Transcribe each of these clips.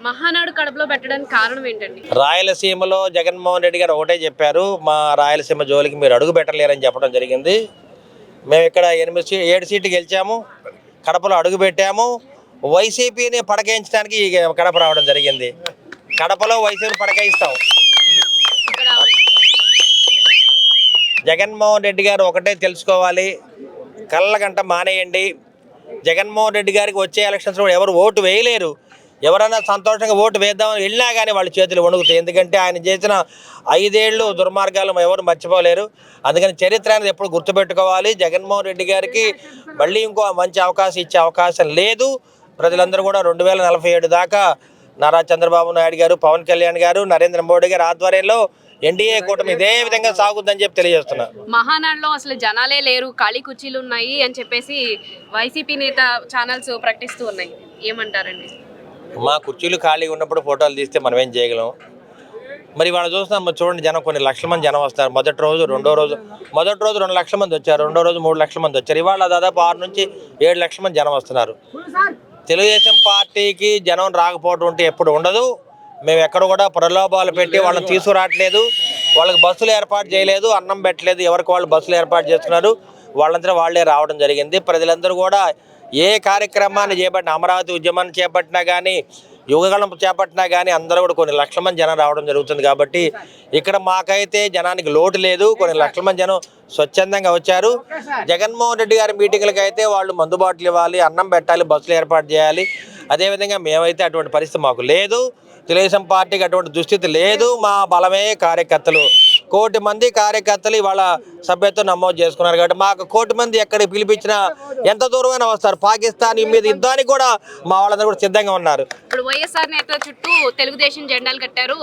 మహానాడు కడపలో పెట్టడానికి కారణం ఏంటండి? రాయలసీమలో జగన్మోహన్ రెడ్డి గారు ఒకటే చెప్పారు, మా రాయలసీమ జోలికి మీరు అడుగు పెట్టలేరని చెప్పడం జరిగింది. మేము ఇక్కడ 7 సీట్లు గెలిచాము, కడపలో అడుగు పెట్టాము. వైసీపీని పడకేయించడానికి కడప రావడం జరిగింది. కడపలో వైసీపీని పడకేయిస్తాం. ఇక్కడ జగన్మోహన్ రెడ్డి గారు ఒకటే తెలుసుకోవాలి, కళ్ళగంట మానేయండి. జగన్మోహన్ రెడ్డి గారికి వచ్చే ఎలక్షన్స్లో ఎవరు ఓటు వేయలేరు. ఎవరైనా సంతోషంగా ఓటు వేద్దామని వెళ్ళినా కానీ వాళ్ళ చేతులు వణుకుతాయి. ఎందుకంటే ఆయన చేసిన 5 ఏళ్ళు దుర్మార్గాలు ఎవరు మర్చిపోలేరు. అందుకని చరిత్ర అనేది ఎప్పుడు గుర్తుపెట్టుకోవాలి. జగన్మోహన్ రెడ్డి గారికి మళ్ళీ ఇంకో మంచి అవకాశం ఇచ్చే అవకాశం లేదు. ప్రజలందరూ కూడా 2047 దాకా నారా చంద్రబాబు నాయుడు గారు, పవన్ కళ్యాణ్ గారు, నరేంద్ర మోడీ గారు ఆధ్వర్యంలో ఎన్డీఏ కూటమి ఇదే విధంగా సాగుద్దని చెప్పి తెలియజేస్తున్నా. మహానాడులో అసలు జనాలే లేరు, ఖాళీ కుర్చీలు ఉన్నాయి అని చెప్పేసి వైసీపీ నేత ఛానల్స్ ప్రకటిస్తూ ఉన్నాయి. ఏమంటారండి? మా కుర్చీలు ఖాళీగా ఉన్నప్పుడు ఫోటోలు తీస్తే మనం ఏం చేయగలం? మరి వాళ్ళు చూస్తున్నాం, చూడండి, జనం కొన్ని లక్షల మంది జనం వస్తారు. మొదటి రోజు 2 లక్షల మంది వచ్చారు, రెండో రోజు 3 లక్షల మంది వచ్చారు. ఇవాళ దాదాపు 6 నుంచి 7 లక్షల మంది జనం వస్తున్నారు. తెలుగుదేశం పార్టీకి జనం రాకపోవడం ఉంటే ఎప్పుడు ఉండదు. మేము ఎక్కడ కూడా ప్రలోభాలు పెట్టి వాళ్ళని తీసుకురావట్లేదు. వాళ్ళకి బస్సులు ఏర్పాటు చేయలేదు, అన్నం పెట్టలేదు. ఎవరికి వాళ్ళు బస్సులు ఏర్పాటు చేస్తున్నారు, వాళ్ళంతా వాళ్ళే రావడం జరిగింది. ప్రజలందరూ కూడా ఏ కార్యక్రమాన్ని చేపట్టినా, అమరావతి ఉద్యమాన్ని చేపట్టినా కానీ, యువగళం చేపట్టినా కానీ అందరూ కూడా కొన్ని లక్షల మంది జనం రావడం జరుగుతుంది. కాబట్టి ఇక్కడ మాకైతే జనానికి లోటు లేదు. కొన్ని లక్షల మంది జనం స్వచ్ఛందంగా వచ్చారు. జగన్మోహన్ రెడ్డి గారి మీటింగ్లకు అయితే వాళ్ళు మందు బాటిల్ ఇవ్వాలి, అన్నం పెట్టాలి, బస్సులు ఏర్పాటు చేయాలి. అదేవిధంగా మేమైతే అటువంటి పరిస్థితి మాకు లేదు. తెలుగుదేశం పార్టీకి అటువంటి దుస్థితి లేదు. మా బలమే కార్యకర్తలు. 1 కోటి మంది కార్యకర్తలు ఇవాళ సభ్యత్వం నమోదు చేసుకున్నారు. కాబట్టి మాకు 1 కోటి మంది ఎక్కడికి పిలిపించినా ఎంత దూరమైనా వస్తారు. పాకిస్తాన్ మీద యుద్ధానికి కూడా మా వాళ్ళందరూ కూడా సిద్ధంగా ఉన్నారు. ఇప్పుడు వైఎస్ఆర్ నేతల చుట్టూ తెలుగుదేశం జెండాలు కట్టారు.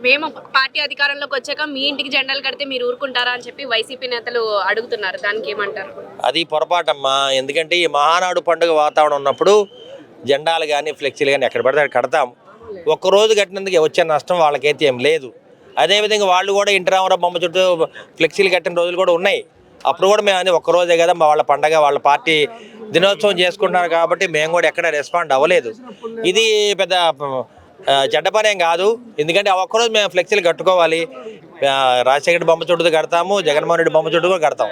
మేము పార్టీ అధికారంలోకి వచ్చాక మీ ఇంటికి జెండాలు కడితే మీరు ఊరుకుంటారా అని చెప్పి వైసీపీ నేతలు అడుగుతున్నారు. దానికి ఏమంటారు? అది పొరపాటమ్మా. ఎందుకంటే ఈ మహానాడు పండుగ వాతావరణం ఉన్నప్పుడు జెండాలు కానీ ఫ్లెక్సీలు కానీ ఎక్కడ పడితే అక్కడ కడతాం. ఒక్కరోజు కట్టినందుకు వచ్చే నష్టం వాళ్ళకైతే ఏం లేదు. అదేవిధంగా వాళ్ళు కూడా ఇంటి రామారావు బొమ్మ చుట్టూ ఫ్లెక్సీలు కట్టిన రోజులు కూడా ఉన్నాయి. అప్పుడు కూడా మేము అని ఒక్కరోజే కదా వాళ్ళ పండగ, వాళ్ళ పార్టీ దినోత్సవం చేసుకుంటున్నారు. కాబట్టి మేము కూడా ఎక్కడ రెస్పాండ్ అవ్వలేదు. ఇది పెద్ద చెడ్డ పనేం కాదు. ఎందుకంటే ఒక్కరోజు మేము ఫ్లెక్సీలు కట్టుకోవాలి. రాజశేఖర బొమ్మ చుట్టూ కడతాము, జగన్మోహన్ రెడ్డి బొమ్మ చుట్టూ కూడా కడతాం.